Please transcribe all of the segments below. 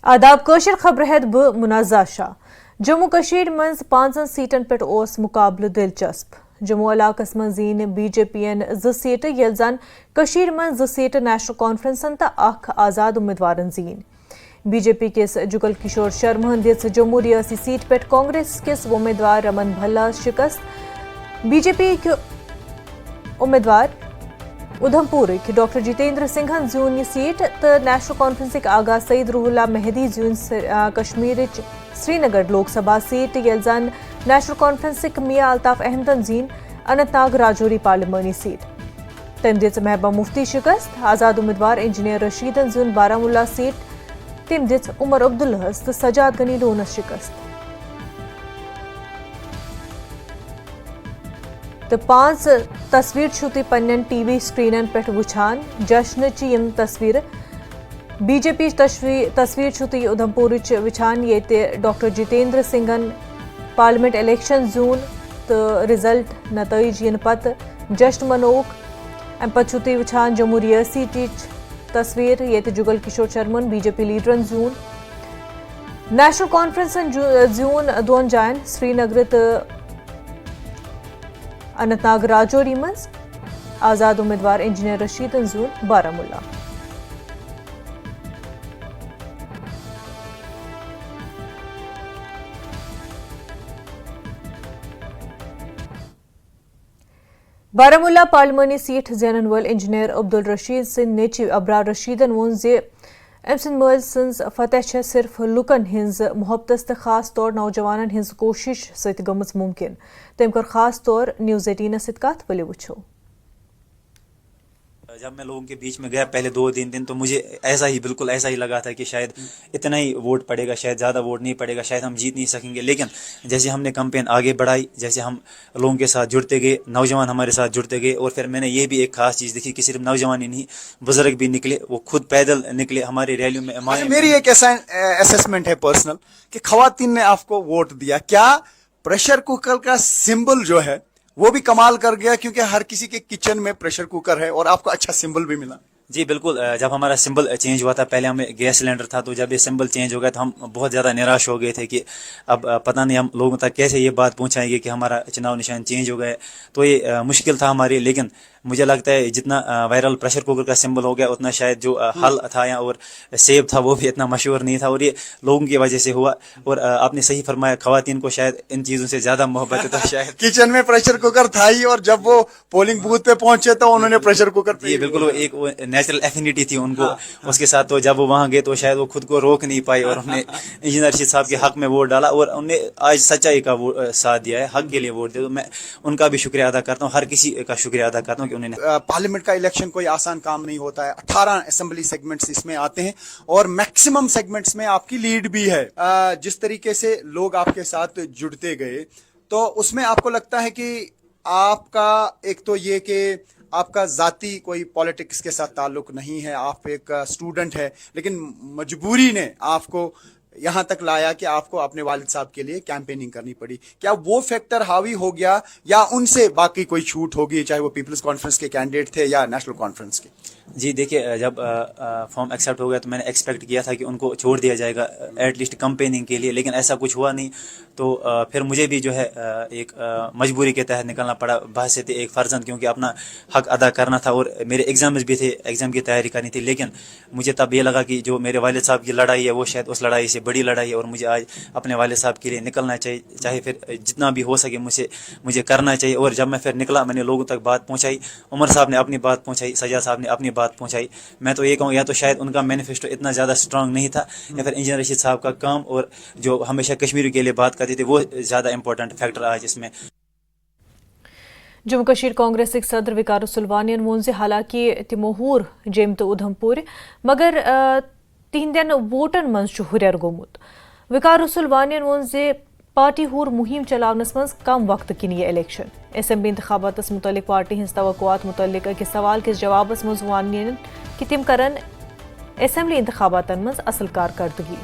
आदाब कशर खबर हेत ब मुनाजा शाह। जम्मू कशीर मंज 5 सीटन पे ओस मुकाबल दिलचस्प। जम्मू इलाकस मं जीन बीजेपीन 2 सीट येल जन कशीर मंज 2 सीट नेशनल कॉन्फ्रेंसन तो अख आजाद उम्मीदवारन जीन। बीजेपी किस जुगल किशोर शर्मा दिस जम्मू रियासी सीट पे कांग्रेस किस उम्मीदवार रमन भल्ला शिकस्त। बीजेपी के उम्मीदवार उधमपुर डॉक्टर जितेंद्र सिंघन जून सीट तो नेशनल कॉन्फ्रेंस आगा सईद रूहुल्ला मेहदी जून कश्मीर श्रीनगर लोकसभा सीट येल जन नेशनल कॉन्फ्रेंस मियां अल्ताफ अहमदन जीन अनंतनाग राजौरी पार्लिमानी सीट। तम दिस महबा मुफ्ती शिकस्त। आजाद उम्मीदवार इंजीनियर रशीदन जून बारामुल्ला सीट तम दिस उमर अब्दुल्लाहस तो सजाद गनी लोनस शिकस्त। तो 5 तस्वीर छुती पन्न टीवी स्क्रीनन पे वुछान जश्न यम तस्वीर। बीजेपी तस्वीर छुती उधमपुर वुछान ये डॉक्टर जितेंद्र सिंघन पार्लियामेंट इलेक्शन जून तो रिजल्ट नतज इन पत जश्न मनोक। अम पे छुती वुछान जम्मू रियासी तस्वीर ये जुगल किशोर शर्मन बीजेपी लीडरन जून। नेशनल कॉन्फ्रेंस जून 2 जायन श्रीनगर तो अनंतनाग राजौरी मज। आजाद उम्मीदवार इंजीनियर रशीदन जून बारामुल्ला। बारामुल्ला पार्लिमानी सीट ज़ैनन वल इंजीनियर अब्दुल रशीद सिंह नेची अबरार रशीदन वोन जे अम सिंद मल सन्ज फतह सिर्फ लुकन हिंज मोहब्बत तो खास तौर नौजवानन हिंज कोशिश सत गमज मुमकिन। तम कर खास तौर न्यूज़ 18 सत कत वले वुछो। जब मैं लोगों के बीच में गया पहले 2-3 दिन तो मुझे ऐसा ही बिल्कुल ऐसा ही लगा था कि शायद इतना ही वोट पड़ेगा, शायद ज़्यादा वोट नहीं पड़ेगा, शायद हम जीत नहीं सकेंगे। लेकिन जैसे हमने कैंपेन आगे बढ़ाई, जैसे हम लोगों के साथ जुड़ते गए, नौजवान हमारे साथ जुड़ते गए, और फिर मैंने ये भी एक खास चीज़ देखी कि सिर्फ नौजवान ही नहीं, बुजुर्ग भी निकले, वो खुद पैदल निकले हमारी रैलियों में। अच्छा, मेरी एक ऐसा असेसमेंट है पर्सनल कि खवातीन ने आपको वोट दिया, क्या प्रेशर कुकर का सिंबल जो है वो भी कमाल कर गया? क्योंकि हर किसी के किचन में प्रेशर कुकर है और आपको अच्छा सिंबल भी मिला। जी बिल्कुल। जब हमारा सिंबल चेंज हुआ था, पहले हमें गैस सिलेंडर था, तो जब ये सिंबल चेंज हो गया तो हम बहुत ज़्यादा निराश हो गए थे कि अब पता नहीं हम लोगों तक कैसे ये बात पहुंचाएंगे कि हमारा चुनाव निशान चेंज हो गया। तो ये मुश्किल था हमारी। लेकिन मुझे लगता है जितना वायरल प्रेशर कुकर का सिंबल हो गया, उतना शायद जो हल था या और सेब था वो भी इतना मशहूर नहीं था, और ये लोगों की वजह से हुआ। और आपने सही फरमाया, खवातीन को शायद इन चीज़ों से ज़्यादा मोहब्बत है, तो शायद किचन में प्रेशर कुकर था ही, और जब वो पोलिंग बूथ पे पहुंचे तो उन्होंने प्रेशर कुकर ये बिल्कुल एक नेचुरल एफिनिटी थी उनको उसके साथ। तो जब वो वहाँ गए तो शायद वो खुद को रोक नहीं पाए और उन्होंने इंजीनियर रशीद साहब के हक में वोट डाला, और उन्होंने आज सच्चाई का साथ दिया है, हक के लिए वोट दिया। तो मैं उनका भी शुक्रिया अदा करता हूँ, हर किसी का शुक्रिया अदा करता हूँ कि उन्होंने। पार्लियामेंट का इलेक्शन कोई आसान काम नहीं होता है। 18 असेंबली सेगमेंट्स इसमें आते हैं और मैक्सिमम सेगमेंट्स में आपकी लीड भी है। जिस तरीके से लोग आपके साथ जुड़ते गए, तो उसमें आपको लगता है कि आपका एक तो ये कि आपका जाती कोई पॉलिटिक्स के साथ ताल्लुक नहीं है, आप एक स्टूडेंट है, लेकिन मजबूरी ने आपको यहां तक लाया कि आपको अपने वालिद साहब के लिए कैंपेनिंग करनी पड़ी। क्या वो फैक्टर हावी हो गया या उनसे बाकी कोई छूट होगी, चाहे वो पीपल्स कॉन्फ्रेंस के कैंडिडेट थे या नेशनल कॉन्फ्रेंस के? जी देखिए, जब फॉर्म एक्सेप्ट हो गया तो मैंने एक्सपेक्ट किया था कि उनको छोड़ दिया जाएगा एटलीस्ट कैंपेनिंग के लिए, लेकिन ऐसा कुछ हुआ नहीं। तो फिर मुझे भी जो है एक मजबूरी के तहत निकलना पड़ा, बहैसियत एक फर्जंद, क्योंकि अपना हक अदा करना था और मेरे एग्जाम्स भी थे, एग्जाम की तैयारी करनी थी। लेकिन मुझे तब ये लगा कि जो मेरे वालिद साहब की लड़ाई है वो शायद उस लड़ाई से बड़ी लड़ाई है, और मुझे आज अपने वालिद साहब के लिए निकलना चाहिए, चाहे फिर जितना भी हो सके मुझे करना चाहिए। और जब मैं फिर निकला, मैंने लोगों तक बात पहुँचाई, उमर साहब ने अपनी बात पहुँचाई, सजा साहब ने अपनी बात पहुँचाई। मैं तो ये कहूँ, या तो शायद उनका मैनिफेस्टो इतना ज़्यादा स्ट्रांग नहीं था, या फिर इंजीनियर रशीद साहब का काम और जो हमेशा कश्मीर के लिए बात करते थे वो ज़्यादा इंपॉर्टेंट फैक्टर आज इसमें। जम्मू कशीर कांग्रेस सदर विकारुस सुलवानियन वोन से हालांकि तिमोहूर जेम तो उधमपुर मगर तिहंदन वोटन मज हुरर गोमुत। विकारुस सुलवानियन वोन से पार्टी हूर मुहिम चलावनस मज कम वक्त किन ये इलेक्शन असेंबली इंतखाबातस मुतल्लिक पार्टी हिंस तवक्कुआत मुतल्लिक के सवाल किस जवाबस मज वानियन कि तिम करन असेंबली इंतखाबातन मज असल कारकर्दगी।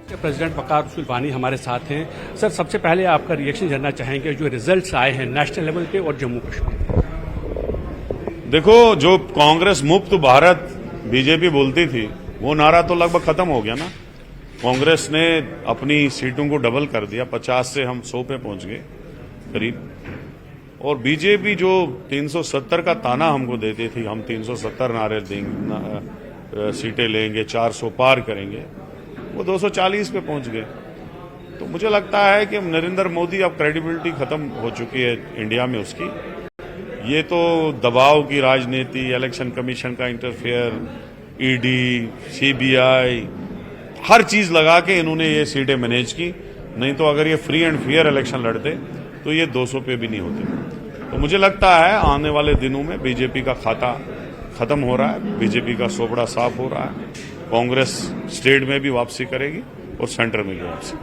के प्रेसिडेंट वकार रसूल वानी हमारे साथ हैं। सर, सबसे पहले आपका रिएक्शन जानना चाहेंगे जो रिजल्ट्स आए हैं नेशनल लेवल पे और जम्मू कश्मीर। देखो, जो कांग्रेस मुक्त भारत बीजेपी बोलती थी वो नारा तो लगभग खत्म हो गया ना। कांग्रेस ने अपनी सीटों को डबल कर दिया, 50 से हम 100 पे पहुंच गए करीब। और बीजेपी जो 370 का ताना हमको देती थी, हम 370 नारे देंगे, सीटें लेंगे, 400 पार करेंगे, वो 240 पे पहुंच गए। तो मुझे लगता है कि नरेंद्र मोदी अब क्रेडिबिलिटी खत्म हो चुकी है इंडिया में उसकी। ये तो दबाव की राजनीति, इलेक्शन कमीशन का इंटरफेयर, ईडी, सीबीआई, हर चीज लगा के इन्होंने ये सीटें मैनेज की। नहीं तो अगर ये फ्री एंड फेयर इलेक्शन लड़ते तो ये 200 पे भी नहीं होते। तो मुझे लगता है आने वाले दिनों में बीजेपी का खाता खत्म हो रहा है, बीजेपी का सोपड़ा साफ हो रहा है। कांग्रेस स्टेट में भी वापसी करेगी और सेंटर में भी वापसी।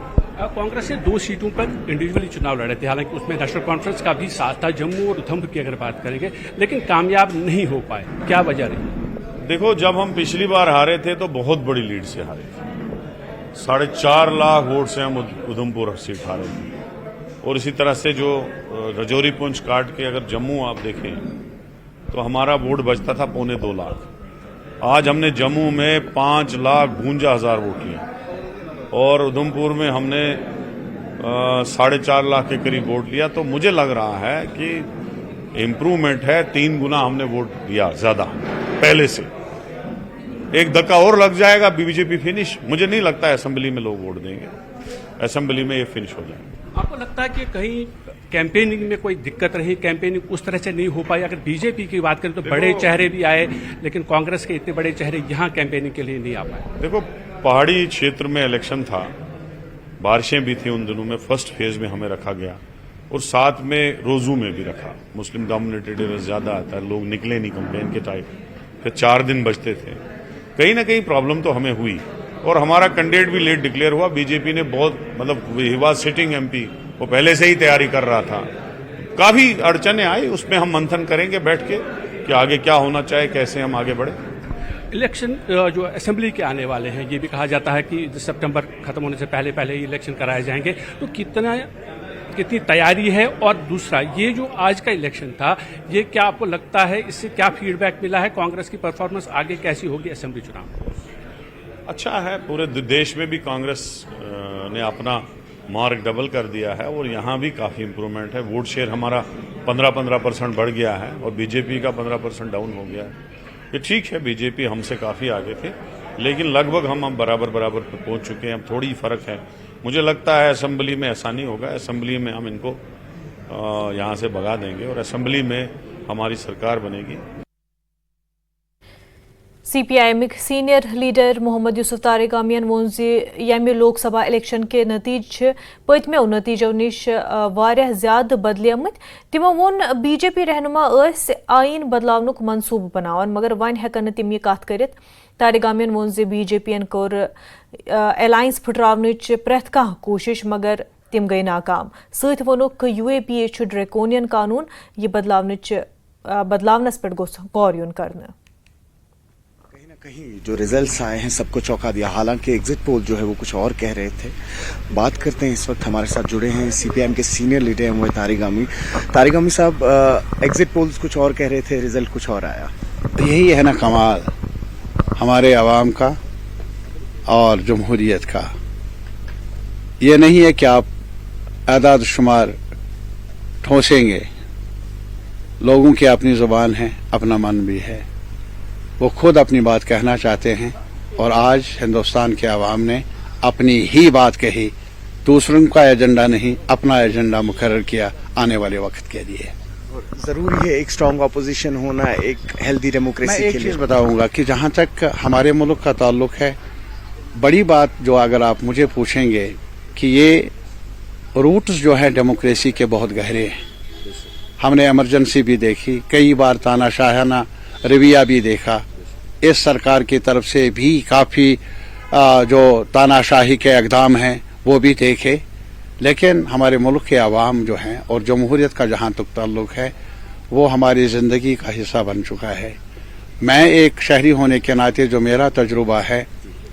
कांग्रेस ने 2 सीटों पर इंडिविजुअली चुनाव लड़े थे, हालांकि उसमें नेशनल कॉन्फ्रेंस का भी साथ था, जम्मू और उधमपुर की अगर बात करेंगे, लेकिन कामयाब नहीं हो पाए। क्या वजह रही? देखो, जब हम पिछली बार हारे थे तो बहुत बड़ी लीड से हारे थे, 4.5 लाख वोट से हम उधमपुर सीट हारे थे। और इसी तरह से जो रजौरी पुंछ काट के अगर जम्मू आप देखें तो हमारा वोट बचता था 2.25 लाख। आज हमने जम्मू में 5,52,000 वोट लिए और उधमपुर में हमने 4.5 लाख के करीब वोट लिया। तो मुझे लग रहा है कि इम्प्रूवमेंट है, 3 गुना हमने वोट दिया ज्यादा पहले से। एक धक्का और लग जाएगा, बीजेपी फिनिश। मुझे नहीं लगता असेंबली में लोग वोट देंगे, असेंबली में ये फिनिश हो जाएगा। आपको लगता है कि कहीं कैंपेनिंग में कोई दिक्कत रही, कैंपेनिंग उस तरह से नहीं हो पाई? अगर बीजेपी की बात करें तो बड़े चेहरे भी आए, लेकिन कांग्रेस के इतने बड़े चेहरे यहाँ कैंपेनिंग के लिए नहीं आ पाए। देखो, पहाड़ी क्षेत्र में इलेक्शन था, बारिशें भी थी उन दिनों में, फर्स्ट फेज में हमें रखा गया और साथ में रोजू में भी रखा। मुस्लिम डोमिनेटेड एरिया ज्यादा आता है, लोग निकले नहीं कैंपेन के टाइप, फिर 4 दिन बचते थे। कहीं ना कहीं प्रॉब्लम तो हमें हुई और हमारा कैंडिडेट भी लेट डिक्लेयर हुआ। बीजेपी ने बहुत, मतलब ही वाज सिटिंग एमपी, वो पहले से ही तैयारी कर रहा था। काफी अड़चने आई, उसमें हम मंथन करेंगे बैठ के कि आगे क्या होना चाहिए, कैसे हम आगे बढ़े। इलेक्शन जो असेंबली के आने वाले हैं, ये भी कहा जाता है कि सितंबर खत्म होने से पहले पहले ही इलेक्शन कराए जाएंगे, तो कितनी तैयारी है? और दूसरा, ये जो आज का इलेक्शन था, ये क्या आपको लगता है इससे क्या फीडबैक मिला है? कांग्रेस की परफॉर्मेंस आगे कैसी होगी असेंबली चुनाव? अच्छा है, पूरे देश में भी कांग्रेस ने अपना मार्क डबल कर दिया है और यहाँ भी काफी इंप्रूवमेंट है। वोट शेयर हमारा 15% बढ़ गया है और बीजेपी का 15% डाउन हो गया है। ये ठीक है, बीजेपी हमसे काफी आगे थे, लेकिन लगभग हम बराबर पे पहुंच चुके हैं। अब थोड़ी फर्क है। मुझे लगता है असेंबली में ऐसा नहीं होगा, असेंबली में हम इनको यहाँ से भगा देंगे और असेंबली में हमारी सरकार बनेगी। CPIM senior leader Mohammed Yusuf तारिगामियन वोन यमि लोकसभा इलेक्शन के नतीजे पतमो नतीजों निश वारिया ज्यादा बदलियमत। तिमो वोन बीजेपी रहनुमा आईन बदलावनुक मंसूब बनावन, मगर वन हेकन तिम यह कत करित। तारिगामियन वोन बीजेपी कोर अलायंस फुटरावनच प्रेथ कह कोशिश, मगर तिम गई नाकाम। सत वोनुक UAPA ड्रैकोनियन कानून यह बदलावनस पे गोस गौर युन करने। कहीं जो रिजल्ट्स आए हैं सबको चौंका दिया। हालांकि एग्जिट पोल जो है वो कुछ और कह रहे थे। बात करते हैं, इस वक्त हमारे साथ जुड़े हैं CPIM के सीनियर लीडर हैं वो तारिगामी साहब। एग्जिट पोल्स कुछ और कह रहे थे, रिजल्ट कुछ और आया। यही है ना कमाल हमारे अवाम का और जमहूरियत का। ये नहीं है कि आप आदाद शुमार ठोसेंगे, लोगों की अपनी जुबान है, अपना मन भी है, वो खुद अपनी बात कहना चाहते हैं और आज हिंदुस्तान के अवाम ने अपनी ही बात कही, दूसरों का एजेंडा नहीं, अपना एजेंडा मुकर्रर किया आने वाले वक्त के लिए। जरूरी है एक स्ट्रांग अपोजिशन होना, एक हेल्दी डेमोक्रेसी के लिए। मैं एक चीज बताऊंगा कि जहां तक हमारे मुल्क का ताल्लुक है, बड़ी बात जो अगर आप मुझे पूछेंगे कि ये रूट्स जो है डेमोक्रेसी के बहुत गहरे हैं। हमने इमरजेंसी भी देखी, कई बार तानाशाहाना रवैया भी देखा, इस सरकार की तरफ से भी काफी जो तानाशाही के इक़दाम हैं वो भी देखे, लेकिन हमारे मुल्क के अवाम जो हैं और जमहूरियत का जहां तक ताल्लुक है वो हमारी जिंदगी का हिस्सा बन चुका है। मैं एक शहरी होने के नाते जो मेरा तजुर्बा है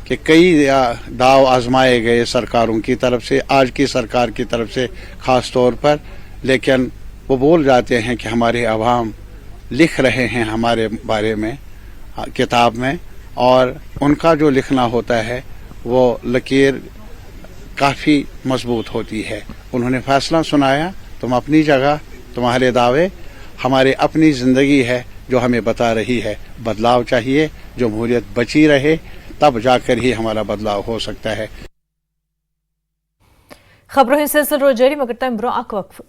कि कई दाव आजमाए गए सरकारों की तरफ से, आज की सरकार की तरफ से खास तौर पर, लेकिन वो बोल जाते हैं कि हमारे अवाम लिख रहे हैं हमारे बारे में किताब में, और उनका जो लिखना होता है वो लकीर काफ़ी मजबूत होती है। उन्होंने फैसला सुनाया, तुम अपनी जगह, तुम्हारे दावे, हमारी अपनी ज़िंदगी है जो हमें बता रही है बदलाव चाहिए, जमहूरियत बची रहे, तब जाकर ही हमारा बदलाव हो सकता है। खबरों हिंद सिलसिलो जारी मगर तम ब्रो अक वक्फ।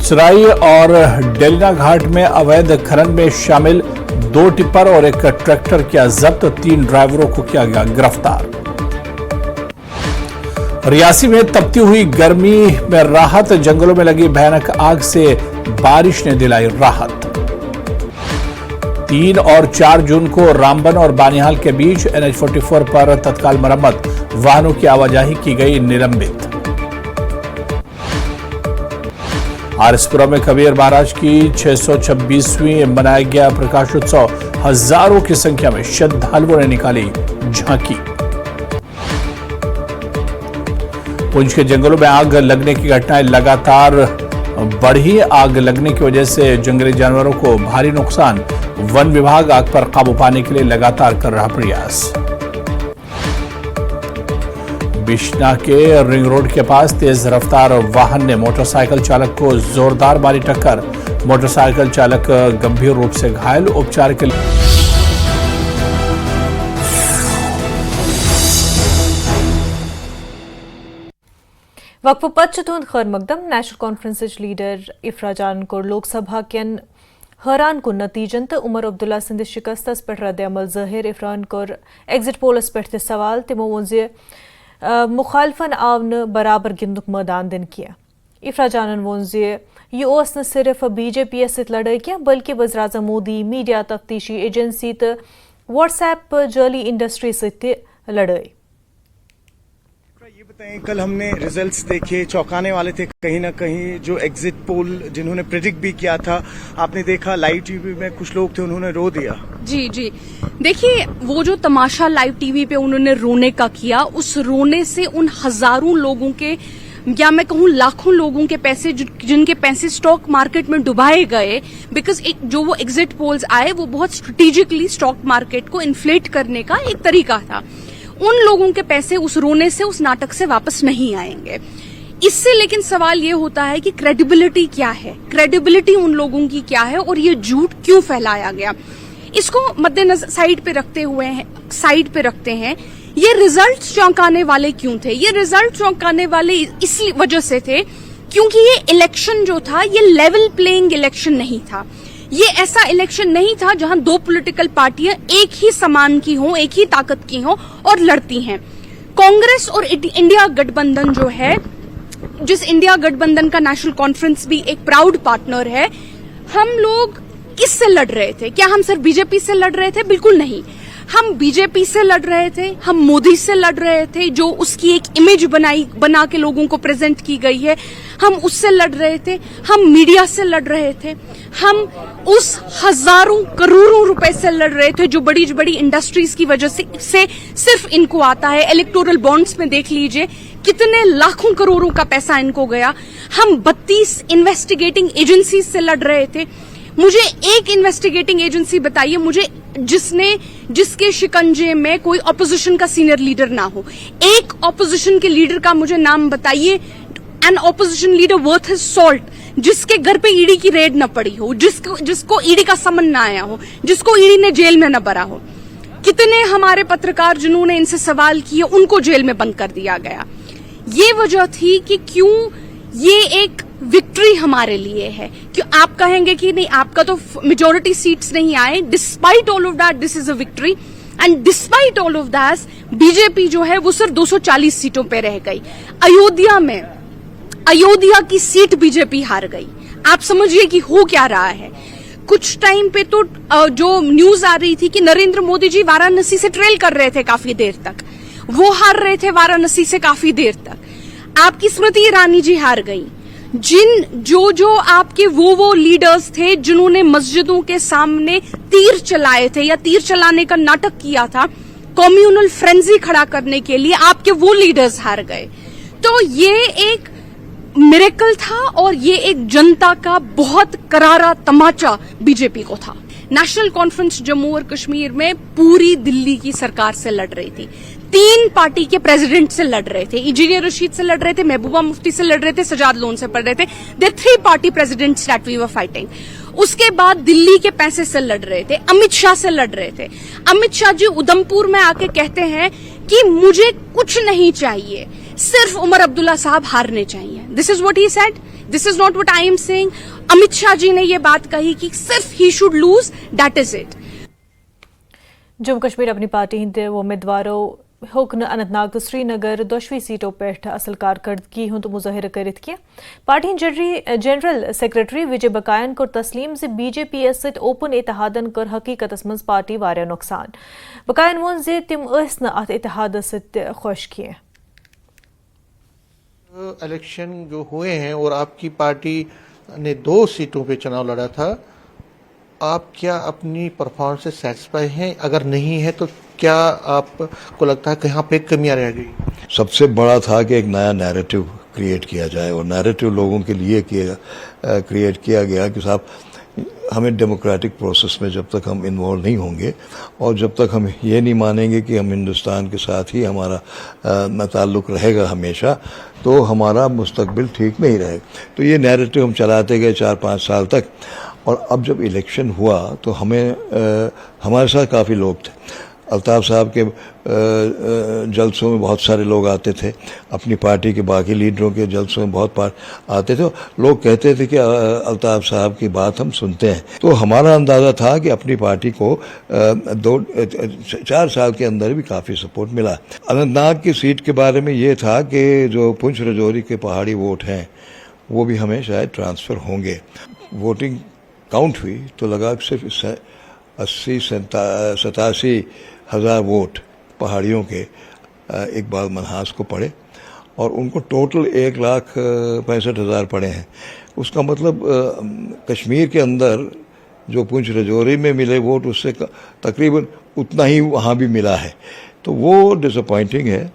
सराई और डेलिना घाट में अवैध खनन में शामिल 2 टिप्पर और एक ट्रैक्टर किया जब्त, 3 ड्राइवरों को किया गया गिरफ्तार। रियासी में तपती हुई गर्मी में राहत, जंगलों में लगी भयानक आग से बारिश ने दिलाई राहत। 3 और 4 जून को रामबन और बानिहाल के बीच NH-44 पर तत्काल मरम्मत, वाहनों की आवाजाही की गई निलंबित। आरएसपुरा में कबीर महाराज की 626वीं मनाया गया प्रकाशोत्सव, हजारों की संख्या में श्रद्धालुओं ने निकाली झांकी। पुंछ के जंगलों में आग लगने की घटनाएं लगातार बढ़ी, आग लगने की वजह से जंगली जानवरों को भारी नुकसान, वन विभाग आग पर काबू पाने के लिए लगातार कर रहा प्रयास। बिश्ना के रिंग रोड के पास तेज रफ्तार वाहन ने मोटरसाइकिल चालक को जोरदार मारी टक्कर, मोटरसाइकिल चालक गंभीर रूप से घायल, उपचार के लिए। वक्फ पत तुंद खैर मकदम। नेशनल कॉन्फ्रेंस लीडर इफराजान को लोकसभा केन हैरान कुन नतीजन तो उमर अब्दुल्ला सिंध शिकस्तस पे रद्द अमल ज़ाहिर। इफरान कोर एग्जिट पोलस पे सवाल, तिमो वोन जे मुखालफन आव न बराबर गिंदुक मैदान दिन किया। इफराजानन वोन जे यह ओस न सिर्फ BJP सत लड़ाई किया बल्कि वज़ीर आज़म मोदी, मीडिया तफ्तीशी एजेंसी तो व्हाट्सएप जाली इंडस्ट्री से लड़ाई। ये बताएं, कल हमने रिजल्ट्स देखे, चौंकाने वाले थे कहीं ना कहीं। जो एग्जिट पोल जिन्होंने प्रेडिक्ट भी किया था, आपने देखा लाइव टीवी में कुछ लोग थे, उन्होंने रो दिया। जी जी, देखिए वो जो तमाशा लाइव टीवी पे उन्होंने रोने का किया, उस रोने से उन हजारों लोगों के, या मैं कहूं लाखों लोगों के पैसे, जिनके पैसे स्टॉक मार्केट में डुबाए गए, बिकॉज जो वो एग्जिट पोल्स आए वो बहुत स्ट्रेटेजिकली स्टॉक मार्केट को इन्फ्लेट करने का एक तरीका था। उन लोगों के पैसे उस रोने से, उस नाटक से वापस नहीं आएंगे। इससे लेकिन सवाल ये होता है कि क्रेडिबिलिटी क्या है, क्रेडिबिलिटी उन लोगों की क्या है और ये झूठ क्यों फैलाया गया, इसको मद्देनजर साइड पे रखते हैं। ये रिजल्ट चौंकाने वाले क्यों थे? ये रिजल्ट चौंकाने वाले इस वजह से थे क्योंकि ये इलेक्शन जो था ये लेवल प्लेइंग इलेक्शन नहीं था। ये ऐसा इलेक्शन नहीं था जहां 2 पॉलिटिकल पार्टियां एक ही समान की हों, एक ही ताकत की हों और लड़ती हैं। कांग्रेस और इंडिया गठबंधन जो है, जिस इंडिया गठबंधन का नेशनल कॉन्फ्रेंस भी एक प्राउड पार्टनर है, हम लोग किससे लड़ रहे थे? क्या हम सिर्फ बीजेपी से लड़ रहे थे? बिल्कुल नहीं। हम बीजेपी से लड़ रहे थे, हम मोदी से लड़ रहे थे, जो उसकी एक इमेज बना के लोगों को प्रेजेंट की गई है, हम उससे लड़ रहे थे, हम मीडिया से लड़ रहे थे, हम उस हजारों करोड़ों रुपए से लड़ रहे थे जो बड़ी बड़ी इंडस्ट्रीज की वजह से सिर्फ इनको आता है। इलेक्टोरल बॉन्ड्स में देख लीजिए कितने लाखों करोड़ों का पैसा इनको गया। हम 32 इन्वेस्टिगेटिंग एजेंसी से लड़ रहे थे। मुझे एक इन्वेस्टिगेटिंग एजेंसी बताइए मुझे जिसके शिकंजे में कोई ऑपोजिशन का सीनियर लीडर ना हो। एक ऑपोजिशन के लीडर का मुझे नाम बताइए, an opposition leader worth his salt, जिसके घर पे ईडी की रेड न पड़ी हो, जिसको ईडी का समन ना आया हो, जिसको ईडी ने जेल में न भरा हो। कितने हमारे पत्रकार जिन्होंने इनसे सवाल किए उनको जेल में बंद कर दिया गया। ये वजह थी कि क्यों ये एक विक्ट्री हमारे लिए है। क्यों आप कहेंगे कि नहीं, आपका तो मेजोरिटी सीट्स नहीं आए, despite all of that this is a victory, and despite all of that BJP जो है वो सिर्फ 240 सीटों पे रह गई। अयोध्या की सीट बीजेपी हार गई। आप समझिए कि हो क्या रहा है। कुछ टाइम पे तो जो न्यूज आ रही थी कि नरेंद्र मोदी जी वाराणसी से ट्रेल कर रहे थे काफी देर तक, वो हार रहे थे वाराणसी से काफी देर तक। आपकी स्मृति ईरानी जी हार गई। जो आपके वो लीडर्स थे जिन्होंने मस्जिदों के सामने तीर चलाए थे या तीर चलाने का नाटक किया था, कम्युनल फ्रेंजी खड़ा करने के लिए, आपके वो लीडर्स हार गए। तो ये एक मिरेकल था और ये एक जनता का बहुत करारा तमाचा बीजेपी को था। नेशनल कॉन्फ्रेंस जम्मू और कश्मीर में पूरी दिल्ली की सरकार से लड़ रही थी। 3 पार्टी के प्रेसिडेंट से लड़ रहे थे, इंजीनियर रशीद से लड़ रहे थे, महबूबा मुफ्ती से लड़ रहे थे, सजाद लोन से पढ़ रहे थे। They 3 party presidents that we were fighting. उसके बाद दिल्ली के पैसे से लड़ रहे थे, अमित शाह से लड़ रहे थे। अमित शाह जी उधमपुर में आके कहते हैं कि मुझे कुछ नहीं चाहिए, सिर्फ उमर अब्दुल्ला साहब हारने चाहिए। This is what he said, this is not what I am saying. Amit Shah ji ने ये बात कही कि सिर्फ ही should lose, that is it. Jammu Kashmir Apni party Hind उम्मीदवारों हुक्न अनंतनाग तो श्रीनगर दोशवी सीटों पे असल कारकर्दगी हूं तो मुजाहिर करित किया। पार्टी जनरल सेक्रेटरी विजय बकायन को तस्लीम से बीजेपी सत ओपन इतिहादन कर हकीकत मज पार्टी वारिया नुकसान। बकायन वोन जे तिम अत इतिहाद सत खुश किए। इलेक्शन जो हुए हैं और आपकी पार्टी ने 2 सीटों पे चुनाव लड़ा था, आप क्या अपनी परफॉर्मेंस से सेटिस्फाई हैं? अगर नहीं है तो क्या आपको लगता है कि यहाँ पे कमियां रह गई? सबसे बड़ा था कि एक नया नैरेटिव क्रिएट किया जाए, और नैरेटिव लोगों के लिए क्रिएट किया गया कि साहब हमें डेमोक्रेटिक प्रोसेस में जब तक हम इन्वॉल्व नहीं होंगे और जब तक हम ये नहीं मानेंगे कि हम हिंदुस्तान के साथ ही हमारा ताल्लुक रहेगा हमेशा, तो हमारा मुस्तकबिल ठीक नहीं रहेगा। तो ये नैरेटिव हम चलाते गए 4-5 साल तक, और अब जब इलेक्शन हुआ तो हमारे साथ काफ़ी लोग थे। अल्ताफ साहब के जलसों में बहुत सारे लोग आते थे, अपनी पार्टी के बाकी लीडरों के जलसों में बहुत आते थे। लोग कहते थे कि अल्ताफ साहब की बात हम सुनते हैं। तो हमारा अंदाज़ा था कि अपनी पार्टी को 4 साल के अंदर भी काफ़ी सपोर्ट मिला। अनंतनाग की सीट के बारे में ये था कि जो पुंछ राजौरी के पहाड़ी वोट हैं वो भी हमें शायद ट्रांसफ़र होंगे। वोटिंग काउंट हुई तो लगा सिर्फ 80-87 हज़ार वोट पहाड़ियों के इकबाल मनहास को पड़े, और उनको टोटल 1,65,000 पड़े हैं। उसका मतलब कश्मीर के अंदर जो पुंछ राजौरी में मिले वोट उससे तकरीबन उतना ही वहाँ भी मिला है। तो वो डिसअपॉइंटिंग है।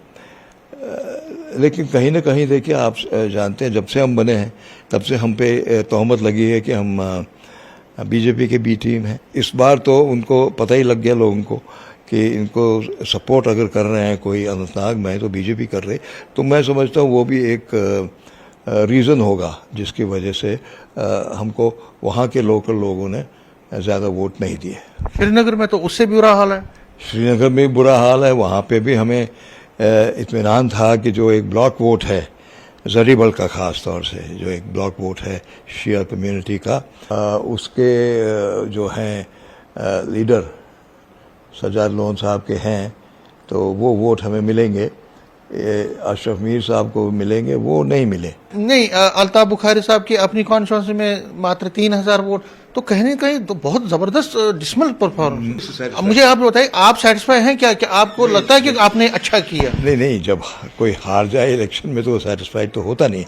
लेकिन कहीं ना कहीं देखिए, आप जानते हैं जब से हम बने हैं तब से हम पे तोहमत लगी है कि हम बीजेपी के बी टीम है। इस बार तो उनको पता ही लग गया लोगों को कि इनको सपोर्ट अगर कर रहे हैं कोई अनंतनाग में तो बीजेपी कर रहे। तो मैं समझता हूँ वो भी एक रीज़न होगा जिसकी वजह से हमको वहाँ के लोकल लोगों ने ज़्यादा वोट नहीं दिए। श्रीनगर में तो उससे भी बुरा हाल है। श्रीनगर में बुरा हाल है। वहाँ पे भी हमें इत्मीनान था कि जो एक ब्लॉक वोट है जरीबल का, ख़ास तौर से जो एक ब्लॉक वोट है शिया कम्युनिटी का, उसके जो हैं लीडर सजाद लोन साहब के हैं, तो वो वोट हमें मिलेंगे। अशरफ मीर साहब को मिलेंगे, वो नहीं मिले। नहीं, अल्ताफ बुखारी साहब की अपनी कॉन्स्टिट्यूंसी में मात्र 3,000 वोट, तो कहीं कहीं तो बहुत जबरदस्त डिसमल परफॉर्मेंस। मुझे आप बताइए, आप सेटिस्फाई हैं क्या? आपको लगता है कि आपने अच्छा किया? नहीं, जब कोई हार जाए इलेक्शन में तो सेटिस्फाइड तो होता नहीं।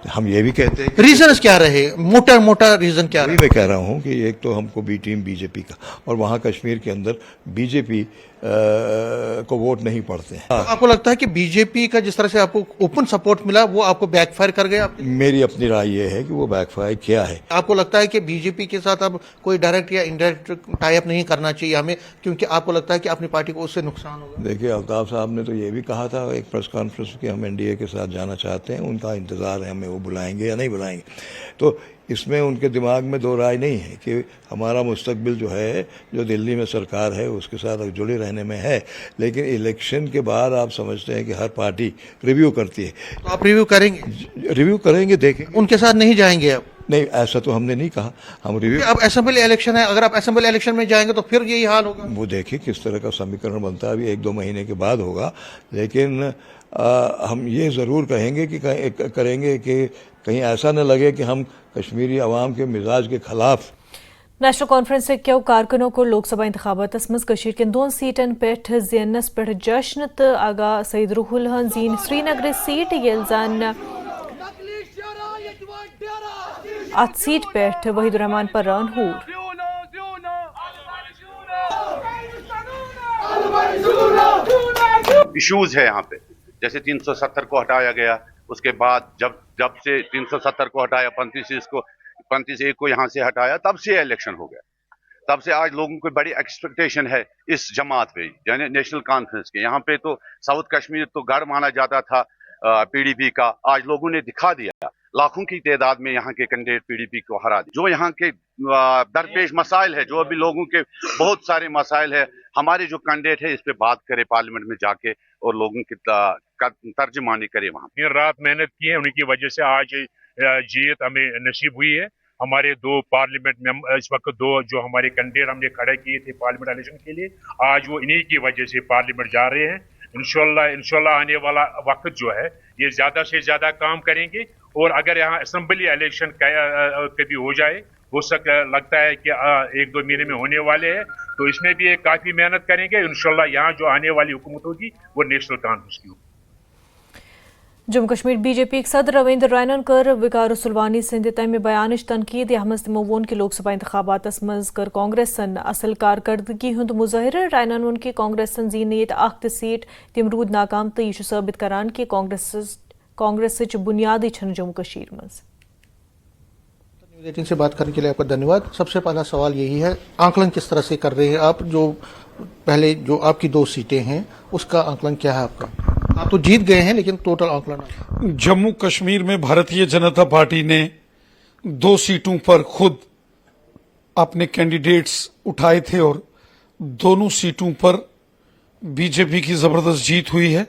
हम ये भी कहते हैं रीजन क्या रहे, मोटा रीजन क्या रहे? मैं कह रहा हूँ कि एक तो हमको बी टीम बीजेपी का, और वहाँ कश्मीर के अंदर बीजेपी को वोट नहीं पड़ते हैं। तो आपको लगता है कि बीजेपी का जिस तरह से आपको ओपन सपोर्ट मिला वो आपको बैकफायर कर गया? मेरी अपनी राय ये है कि वो बैकफायर किया है। आपको लगता है कि बीजेपी के साथ अब कोई डायरेक्ट या इनडायरेक्ट टाई अप नहीं करना चाहिए हमें, क्योंकि आपको लगता है कि अपनी पार्टी को उससे नुकसान होगा? देखिए, अल्ताफ साहब ने तो ये भी कहा था एक प्रेस कॉन्फ्रेंस कि हम एनडीए के साथ जाना चाहते हैं, उनका इंतजार है हमें वो बुलाएंगे या नहीं बुलाएंगे। तो इसमें उनके दिमाग में दो राय नहीं है कि हमारा मुस्तकबिल जो है, जो दिल्ली में सरकार है उसके साथ जुड़े रहने में है। लेकिन इलेक्शन के बाद आप समझते हैं कि हर पार्टी रिव्यू करती है। तो आप रिव्यू करेंगे? रिव्यू करेंगे, देखेंगे। उनके साथ नहीं जाएंगे आप? नहीं, ऐसा तो हमने नहीं कहा। हम रिव्यू, अब असेंबली इलेक्शन है, अगर आप असेंबली इलेक्शन में जाएंगे तो फिर यही हाल होगा। वो देखिए किस तरह का समीकरण बनता है, अभी 1-2 महीने के बाद होगा। लेकिन हम ये ज़रूर कहेंगे कि करेंगे कि कहीं ऐसा न लगे कि हम कश्मीरी अवाम के मिजाज के खिलाफ। नेशनल कॉन्फ्रेंस क्यों कारकुनों को लोकसभा इंतखाबातस मज कशीर के दोन सीटन पेठ ज़ेनस पेठ जश्न तो आगा सईद रूहुल हन जीन श्रीनगर सीट येल जन अत सीट पेठ वहीदुर रहमान पररान हूर इश्यूज है यहाँ पे, जैसे 370 को हटाया गया, उसके बाद जब से 370 को हटाया 35 को यहाँ से हटाया, तब से इलेक्शन हो गया। तब से आज लोगों को बड़ी एक्सपेक्टेशन है इस जमात पे, यानी नेशनल कॉन्फ्रेंस के। यहाँ पे तो साउथ कश्मीर तो गढ़ माना जाता था पीडीपी का, आज लोगों ने दिखा दिया, लाखों की तादाद में यहाँ के कैंडिडेट पीडीपी को हरा दिया। जो यहाँ के दरपेश मसाइल है, जो अभी लोगों के बहुत सारे मसाइल है, हमारे जो कैंडिडेट है इस पे बात करे पार्लियामेंट में जाके और लोगों की तर्जुमानी करे। वहाँ दिन रात मेहनत की है, उनकी वजह से आज जीत हमें नसीब हुई है। हमारे दो पार्लियामेंट में इस वक्त दो जो हमारे कैंडिडेट हमने खड़े किए थे पार्लियामेंट इलेक्शन के लिए, आज वो इन्हीं की वजह से पार्लियामेंट जा रहे हैं। इंशाल्लाह आने वाला वक्त जो है ये ज्यादा से ज्यादा काम करेंगे, और अगर यहाँ असेंबली इलेक्शन कभी हो जाए, हो लगता है कि 1-2 महीने में होने वाले हैं, तो इसमें भी काफी मेहनत करेंगे। इंशाल्लाह यहाँ जो आने वाली हुकूमत होगी वो नेशनल कॉन्फ्रेंस की होगी। जम्मू कश्मीर बीजेपी सदर रविंद्र रैनन कर विकार सुलवानी सिंध तम बयान तनकीद यमज तमो वोन कि लोकसभा इंतखाबात मज कर कांग्रेसन असल कारकर्दगी हुंद मुजाहिर। रैनन वोन कि कांग्रेसन जीन ये अख सीट तम रूद नाकाम तो यह साबित करान कि कांग्रेस बुनियादी छन जम्मू कश्मीर मज। न्यूज़ 18 से बात करने के लिए आपका धन्यवाद। सबसे पहला सवाल यही है, आंकलन किस तरह से कर रहे हैं आप? जो पहले जो आपकी 2 सीटें हैं उसका आंकलन क्या है आपका? आप तो जीत गए हैं, लेकिन टोटल आंकलन। जम्मू कश्मीर में भारतीय जनता पार्टी ने 2 सीटों पर खुद अपने कैंडिडेट्स उठाए थे और दोनों सीटों पर बीजेपी की जबरदस्त जीत हुई है।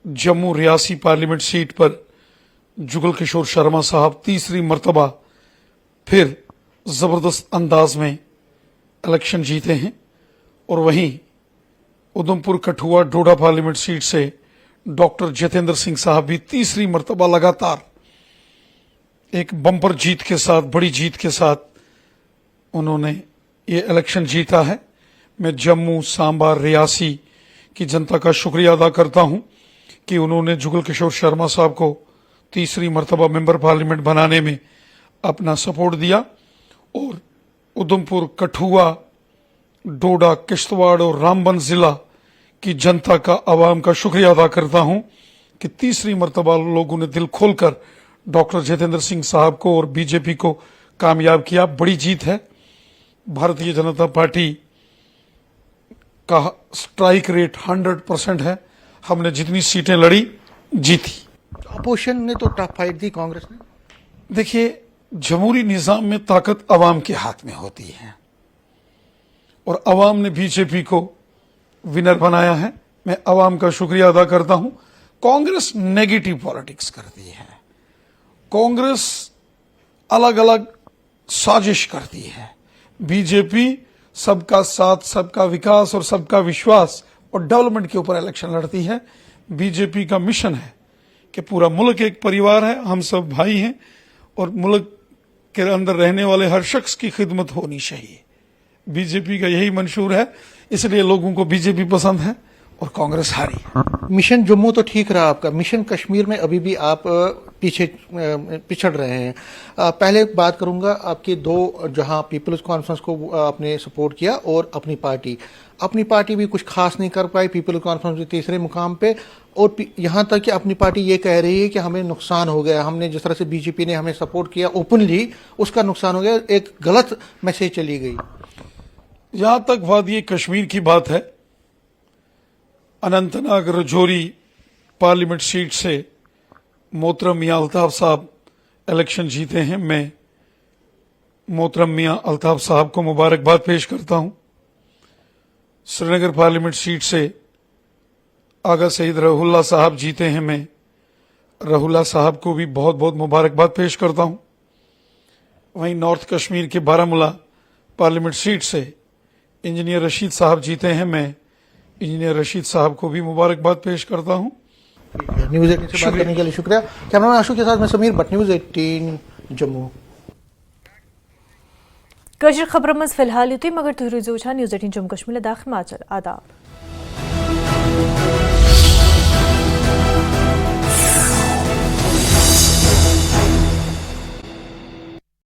जम्मू रियासी पार्लियामेंट सीट पर जुगल किशोर शर्मा साहब तीसरी मर्तबा फिर जबरदस्त अंदाज में इलेक्शन जीते हैं, और वहीं उधमपुर कठुआ डोडा पार्लियामेंट सीट से डॉक्टर जितेंद्र सिंह साहब भी तीसरी मर्तबा लगातार एक बम्पर जीत के साथ, बड़ी जीत के साथ उन्होंने ये इलेक्शन जीता है। मैं जम्मू, सांबा, रियासी की जनता का शुक्रिया अदा करता हूं कि उन्होंने जुगल किशोर शर्मा साहब को तीसरी मर्तबा मेंबर पार्लियामेंट बनाने में अपना सपोर्ट दिया, और उधमपुर, कठुआ, डोडा, किश्तवाड़ और रामबन जिला की जनता का, आवाम का शुक्रिया अदा करता हूं कि तीसरी मर्तबा लोगों ने दिल खोलकर डॉक्टर जितेंद्र सिंह साहब को और बीजेपी को कामयाब किया। बड़ी जीत है। भारतीय जनता पार्टी का स्ट्राइक रेट 100% है। हमने जितनी सीटें लड़ी जीती। अपोजिशन ने तो टफ फाइट दी कांग्रेस ने। देखिए, जमहूरी निजाम में ताकत अवाम के हाथ में होती है, और अवाम ने बीजेपी को विनर बनाया है। मैं अवाम का शुक्रिया अदा करता हूं। कांग्रेस नेगेटिव पॉलिटिक्स करती है, कांग्रेस अलग अलग साजिश करती है। बीजेपी सबका साथ, सबका विकास और सबका विश्वास और डेवलपमेंट के ऊपर इलेक्शन लड़ती है। बीजेपी का मिशन है कि पूरा मुल्क एक परिवार है, हम सब भाई हैं, और मुल्क के अंदर रहने वाले हर शख्स की खिदमत होनी चाहिए। बीजेपी का यही मंशूर है, इसलिए लोगों को बीजेपी पसंद है और कांग्रेस हारी। मिशन जम्मू तो ठीक रहा आपका, मिशन कश्मीर में अभी भी आप पिछड़ रहे हैं। पहले बात करूंगा आपके 2, जहां पीपल्स कॉन्फ्रेंस को आपने सपोर्ट किया और अपनी पार्टी भी कुछ खास नहीं कर पाई। पीपल्स कॉन्फ्रेंस में तीसरे मुकाम पे, और यहां तक कि अपनी पार्टी ये कह रही है कि हमें नुकसान हो गया, हमने जिस तरह से बीजेपी ने हमें सपोर्ट किया ओपनली, उसका नुकसान हो गया, एक गलत मैसेज चली गई। जहां तक वादी कश्मीर की बात है, अनंतनाग रजौरी पार्लियामेंट सीट से मोहतरम मियां अल्ताफ साहब इलेक्शन जीते हैं। मैं मोहतरम मियां अल्ताफ साहब को मुबारकबाद पेश करता हूं। श्रीनगर पार्लियामेंट सीट से आगा सईद रहुल्ला साहब जीते हैं। मैं रहुल्ला साहब को भी बहुत बहुत मुबारकबाद पेश करता हूं। वहीं नॉर्थ कश्मीर के बारामूला पार्लियामेंट सीट से इंजीनियर रशीद साहब जीते हैं। मैं इंजीनियर रशीद साहब को भी मुबारकबाद पेश करता हूं। न्यूज़ 18 से बात करने के लिए शुक्रिया। कैमरामैन आशु के साथ मैं समीर, बट न्यूज़ 18 जम्मू। कशर खबर मज फिलहाल युतुय मगर तुह रोजो वुचान न्यूज़ 18 जम्मू कश्मीर दाखिल माचल आदाब।